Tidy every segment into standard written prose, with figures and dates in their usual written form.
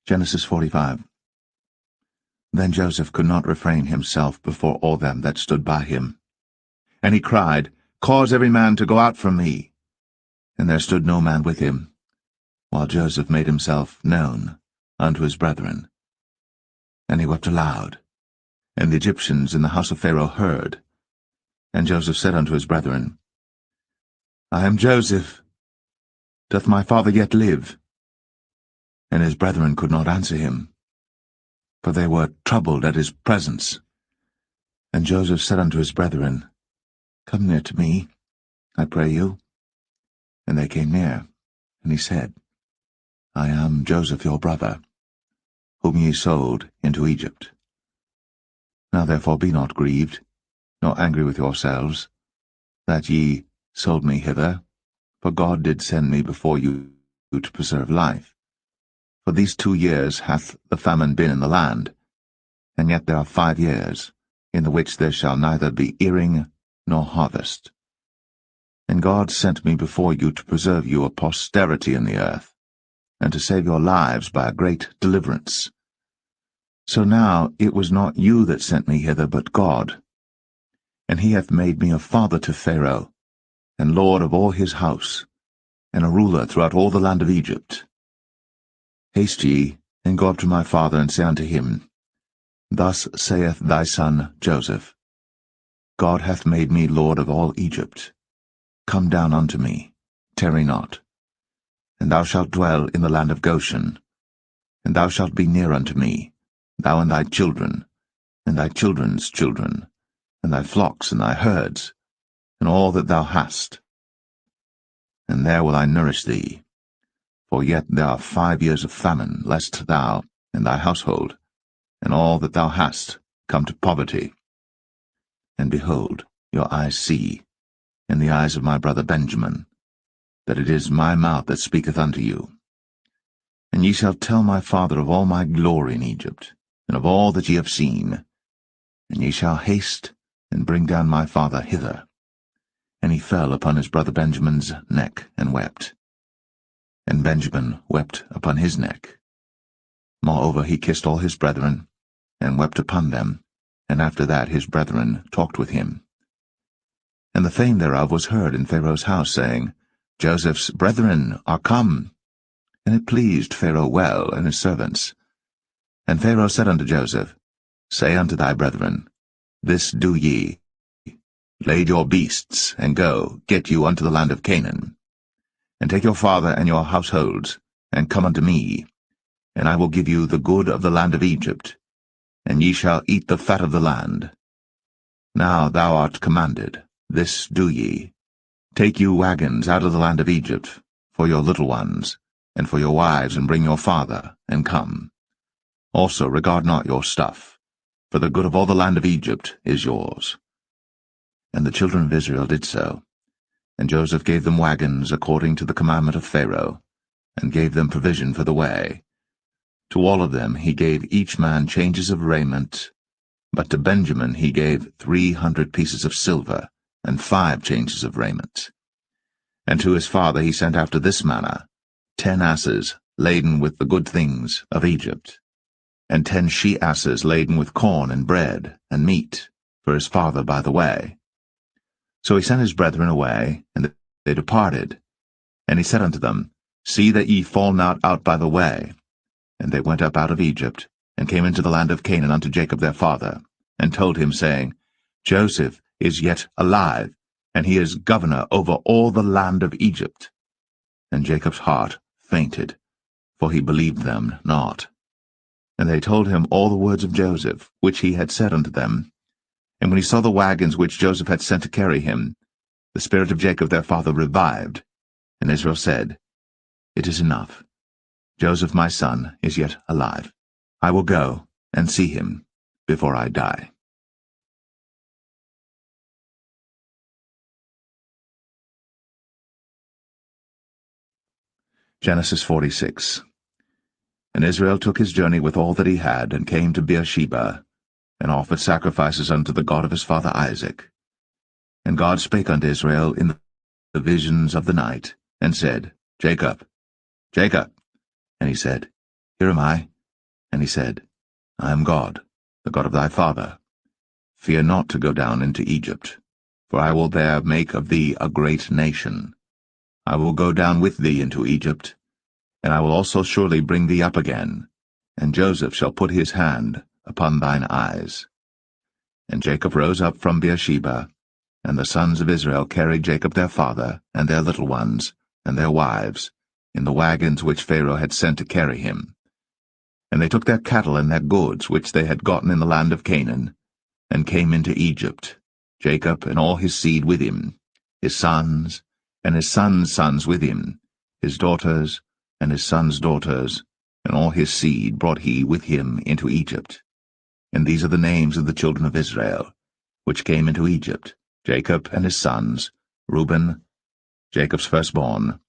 Genesis 45. Then Joseph could not refrain himself before all them that stood by him. And he cried, Cause every man to go out from me. And there stood no man with him, while Joseph made himself known unto his brethren. And he wept aloud. And the Egyptians in the house of Pharaoh heard. And Joseph said unto his brethren, I am Joseph. Doth my father yet live? And his brethren could not answer him, for they were troubled at his presence. And Joseph said unto his brethren, Come near to me, I pray you. And they came near, and he said, I am Joseph your brother, whom ye sold into Egypt. Now therefore be not grieved, nor angry with yourselves, that ye sold me hither, for God did send me before you to preserve life. For these 2 years hath the famine been in the land, and yet there are 5 years, in the which there shall neither be earing nor harvest. And God sent me before you to preserve you a posterity in the earth, and to save your lives by a great deliverance. So now it was not you that sent me hither, but God. And he hath made me a father to Pharaoh, and lord of all his house, and a ruler throughout all the land of Egypt. Haste ye, and go up to my father, and say unto him, Thus saith thy son Joseph, God hath made me lord of all Egypt. Come down unto me, tarry not. And thou shalt dwell in the land of Goshen. And thou shalt be near unto me, thou and thy children, and thy children's children, and thy flocks and thy herds, and all that thou hast. And there will I nourish thee. For yet there are 5 years of famine, lest thou and thy household, and all that thou hast, come to poverty. And behold, your eyes see, and the eyes of my brother Benjamin, that it is my mouth that speaketh unto you. And ye shall tell my father of all my glory in Egypt, and of all that ye have seen. And ye shall haste, and bring down my father hither. And he fell upon his brother Benjamin's neck, and wept. And Benjamin wept upon his neck. Moreover he kissed all his brethren, and wept upon them, and after that his brethren talked with him. And the fame thereof was heard in Pharaoh's house, saying, Joseph's brethren are come. And it pleased Pharaoh well, and his servants. And Pharaoh said unto Joseph, Say unto thy brethren, This do ye, lade your beasts, and go, get you unto the land of Canaan. And take your father and your households, and come unto me, and I will give you the good of the land of Egypt, and ye shall eat the fat of the land. Now thou art commanded, this do ye. Take you wagons out of the land of Egypt, for your little ones, and for your wives, and bring your father, and come. Also regard not your stuff, for the good of all the land of Egypt is yours. And the children of Israel did so. And Joseph gave them wagons according to the commandment of Pharaoh, and gave them provision for the way. To all of them he gave each man changes of raiment, but to Benjamin he gave 300 pieces of silver, and 5 changes of raiment. And to his father he sent after this manner, 10 asses laden with the good things of Egypt, and 10 she-asses laden with corn and bread and meat, for his father by the way. So he sent his brethren away, and they departed. And he said unto them, See that ye fall not out by the way. And they went up out of Egypt, and came into the land of Canaan unto Jacob their father, and told him, saying, Joseph is yet alive, and he is governor over all the land of Egypt. And Jacob's heart fainted, for he believed them not. And they told him all the words of Joseph, which he had said unto them. And when he saw the wagons which Joseph had sent to carry him, the spirit of Jacob their father revived. And Israel said, It is enough. Joseph my son is yet alive. I will go and see him before I die. Genesis 46. And Israel took his journey with all that he had, and came to Beersheba, and offered sacrifices unto the God of his father Isaac. And God spake unto Israel in the visions of the night, and said, Jacob, Jacob. And he said, Here am I. And he said, I am God, the God of thy father. Fear not to go down into Egypt, for I will there make of thee a great nation. I will go down with thee into Egypt, and I will also surely bring thee up again, and Joseph shall put his hand upon thine eyes. And Jacob rose up from Beersheba, and the sons of Israel carried Jacob their father, and their little ones, and their wives, in the wagons which Pharaoh had sent to carry him. And they took their cattle and their goods which they had gotten in the land of Canaan, and came into Egypt, Jacob and all his seed with him, his sons, and his sons' sons with him, his daughters, and his sons' daughters, and all his seed brought he with him into Egypt. And these are the names of the children of Israel, which came into Egypt, Jacob and his sons, Reuben, Jacob's firstborn,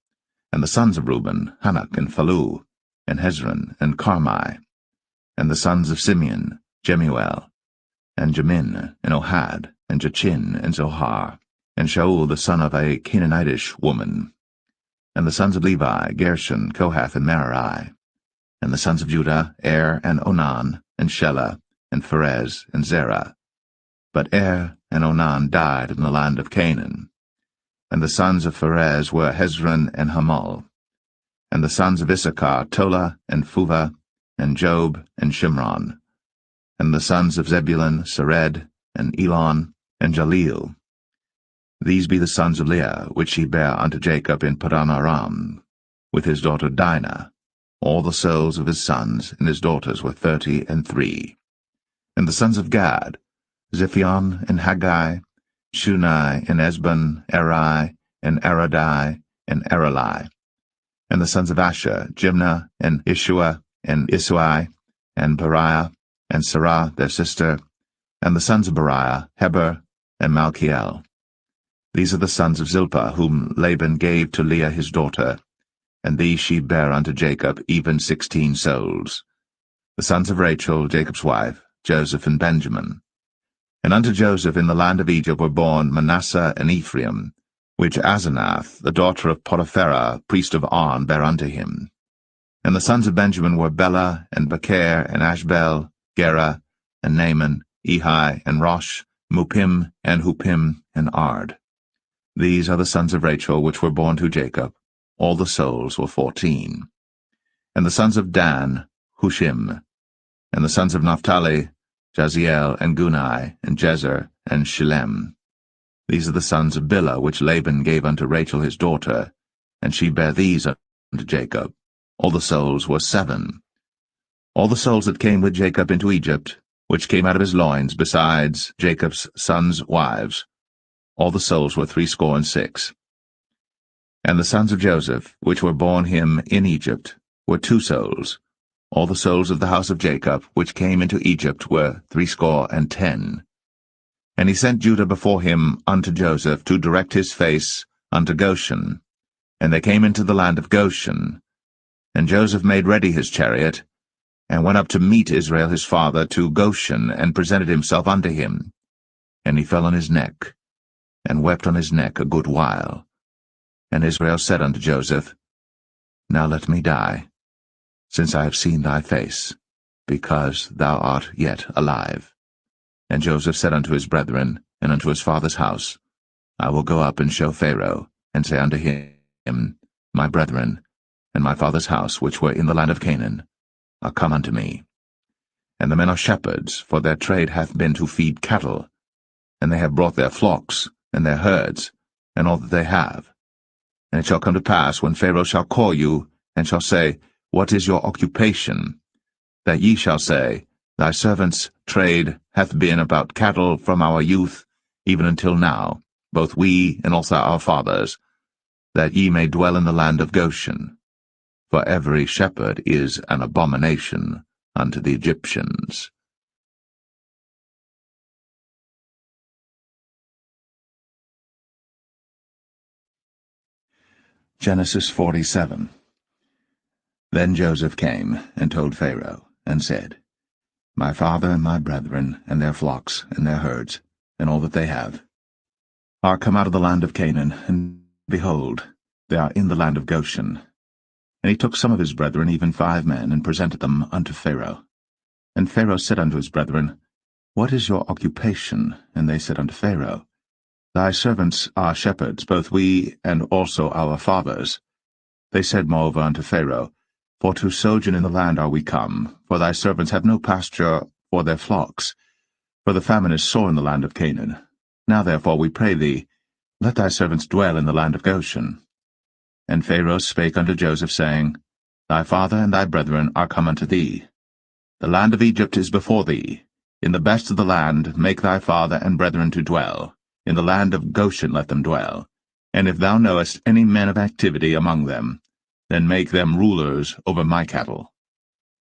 and the sons of Reuben, Hanok and Phalu, and Hezron and Carmi, and the sons of Simeon, Jemuel, and Jamin, and Ohad, and Jachin, and Zohar, and Shaul the son of a Canaanitish woman, and the sons of Levi, Gershon, Kohath, and Merari, and the sons of Judah, and Onan, and Shelah, and Pharez, and Zerah. But and Onan died in the land of Canaan. And the sons of Pharez were Hezron and Hamul. And the sons of Issachar, Tola, and Phuvah, and Job, and Shimron. And the sons of Zebulun, Sered, and Elon, and Jaleel. These be the sons of Leah, which he bare unto Jacob in Padan Aram, with his daughter Dinah. All the souls of his sons and his daughters were 33. And the sons of Gad, Ziphion, and Haggai, Shunai, and Esbon, Eri, and Aradai, and Arali. And the sons of Asher, Jimnah, and Ishua, and Isui, and Beriah, and Sarah their sister, and the sons of Beriah, Heber, and Malchiel. These are the sons of Zilpah, whom Laban gave to Leah his daughter, and these she bare unto Jacob, even 16 souls. The sons of Rachel, Jacob's wife, Joseph and Benjamin. And unto Joseph in the land of Egypt were born Manasseh and Ephraim, which Asenath, the daughter of Potipherah, priest of On, bare unto him. And the sons of Benjamin were Bela, and Becher, and Ashbel, Gera, and Naaman, Ehi, and Rosh, Mupim, and Hupim, and Ard. These are the sons of Rachel, which were born to Jacob. All the souls were 14. And the sons of Dan, Hushim. And the sons of Naphtali, Jaziel, and Gunai, and Jezer, and Shillem. These are the sons of Bilhah, which Laban gave unto Rachel his daughter, and she bare these unto Jacob. All the souls were 7. All the souls that came with Jacob into Egypt, which came out of his loins, besides Jacob's sons' wives, all the souls were 66. And the sons of Joseph, which were born him in Egypt, were 2 souls. All the souls of the house of Jacob, which came into Egypt, were 70. And he sent Judah before him unto Joseph, to direct his face unto Goshen. And they came into the land of Goshen. And Joseph made ready his chariot, and went up to meet Israel his father to Goshen, and presented himself unto him. And he fell on his neck, and wept on his neck a good while. And Israel said unto Joseph, Now let me die, since I have seen thy face, because thou art yet alive. And Joseph said unto his brethren, and unto his father's house, I will go up and show Pharaoh, and say unto him, My brethren, and my father's house, which were in the land of Canaan, are come unto me. And the men are shepherds, for their trade hath been to feed cattle, and they have brought their flocks, and their herds, and all that they have. And it shall come to pass, when Pharaoh shall call you, and shall say, What is your occupation? That ye shall say, Thy servant's trade hath been about cattle from our youth, even until now, both we and also our fathers, that ye may dwell in the land of Goshen. For every shepherd is an abomination unto the Egyptians. Genesis 47. Then Joseph came, and told Pharaoh, and said, My father and my brethren, and their flocks, and their herds, and all that they have, are come out of the land of Canaan, and behold, they are in the land of Goshen. And he took some of his brethren, even 5 men, and presented them unto Pharaoh, And Pharaoh said unto his brethren, What is your occupation? And they said unto Pharaoh, Thy servants are shepherds, both we and also our fathers. They said moreover unto Pharaoh, For to sojourn in the land are we come, for thy servants have no pasture for their flocks, for the famine is sore in the land of Canaan. Now therefore we pray thee, let thy servants dwell in the land of Goshen. And Pharaoh spake unto Joseph, saying, Thy father and thy brethren are come unto thee. The land of Egypt is before thee. In the best of the land make thy father and brethren to dwell. In the land of Goshen let them dwell. And if thou knowest any men of activity among them, then make them rulers over my cattle.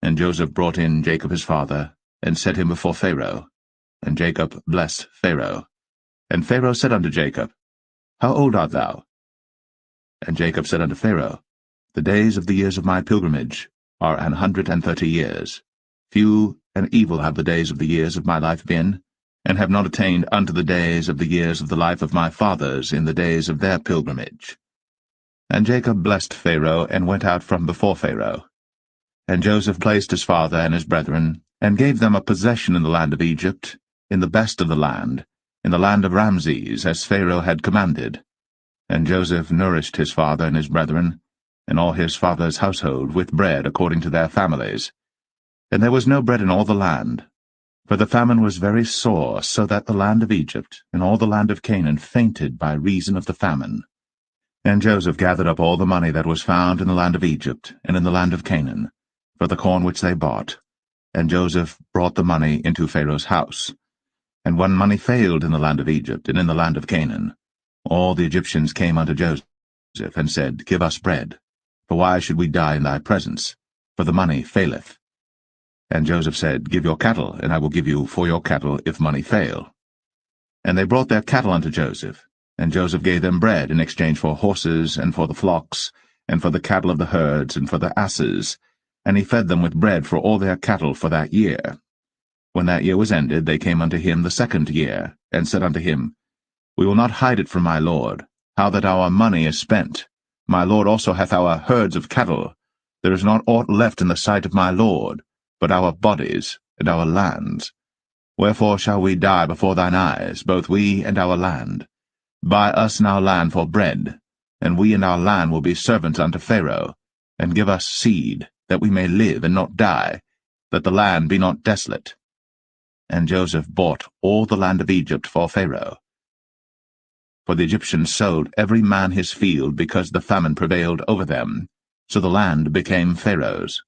And Joseph brought in Jacob his father, and set him before Pharaoh. And Jacob blessed Pharaoh. And Pharaoh said unto Jacob, How old art thou? And Jacob said unto Pharaoh, The days of the years of my pilgrimage are 130 years. Few and evil have the days of the years of my life been, and have not attained unto the days of the years of the life of my fathers in the days of their pilgrimage. And Jacob blessed Pharaoh, and went out from before Pharaoh. And Joseph placed his father and his brethren, and gave them a possession in the land of Egypt, in the best of the land, in the land of Ramses, as Pharaoh had commanded. And Joseph nourished his father and his brethren, and all his father's household, with bread according to their families. And there was no bread in all the land, for the famine was very sore, so that the land of Egypt and all the land of Canaan fainted by reason of the famine. And Joseph gathered up all the money that was found in the land of Egypt and in the land of Canaan, for the corn which they bought. And Joseph brought the money into Pharaoh's house. And when money failed in the land of Egypt and in the land of Canaan, all the Egyptians came unto Joseph, and said, Give us bread, for why should we die in thy presence? For the money faileth. And Joseph said, Give your cattle, and I will give you for your cattle if money fail. And they brought their cattle unto Joseph, and Joseph gave them bread in exchange for horses, and for the flocks, and for the cattle of the herds, and for the asses, and he fed them with bread for all their cattle for that year. When that year was ended, they came unto him the second year, and said unto him, We will not hide it from my lord, how that our money is spent. My lord also hath our herds of cattle. There is not aught left in the sight of my lord, but our bodies and our lands. Wherefore shall we die before thine eyes, both we and our land? Buy us now land for bread, and we and our land will be servants unto Pharaoh, and give us seed, that we may live and not die, that the land be not desolate. And Joseph bought all the land of Egypt for Pharaoh. For the Egyptians sold every man his field, because the famine prevailed over them, so the land became Pharaoh's.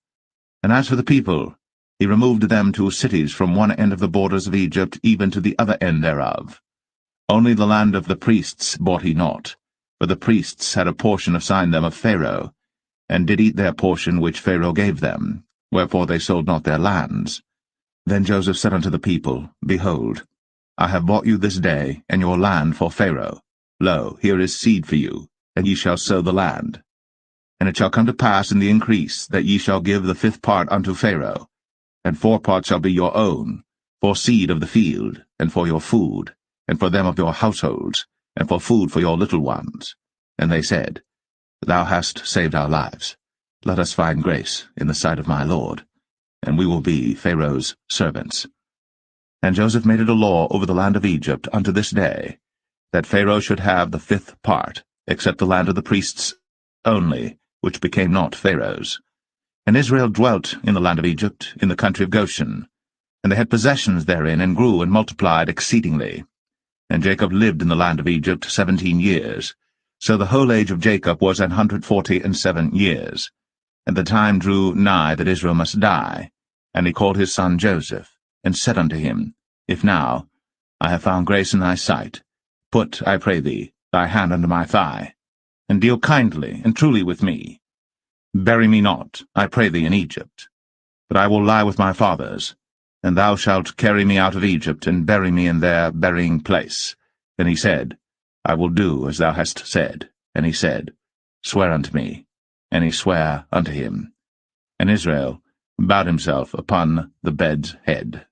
And as for the people, he removed them to cities from one end of the borders of Egypt even to the other end thereof. Only the land of the priests bought he not, for the priests had a portion assigned them of Pharaoh, and did eat their portion which Pharaoh gave them, wherefore they sold not their lands. Then Joseph said unto the people, Behold, I have bought you this day, and your land for Pharaoh. Lo, here is seed for you, and ye shall sow the land. And it shall come to pass in the increase, that ye shall give the 5th part unto Pharaoh, and 4 parts shall be your own, for seed of the field, and for your food, and for them of your households, and for food for your little ones. And they said, Thou hast saved our lives. Let us find grace in the sight of my lord, and we will be Pharaoh's servants. And Joseph made it a law over the land of Egypt unto this day, that Pharaoh should have the 5th part, except the land of the priests only, which became not Pharaoh's. And Israel dwelt in the land of Egypt, in the country of Goshen, and they had possessions therein, and grew and multiplied exceedingly. And Jacob lived in the land of Egypt 17 years. So the whole age of Jacob was 147 years. And the time drew nigh that Israel must die. And he called his son Joseph, and said unto him, If now I have found grace in thy sight, put, I pray thee, thy hand under my thigh, and deal kindly and truly with me. Bury me not, I pray thee, in Egypt, but I will lie with my fathers, and thou shalt carry me out of Egypt, and bury me in their burying place. Then he said, I will do as thou hast said. And he said, Swear unto me. And he sware unto him. And Israel bowed himself upon the bed's head.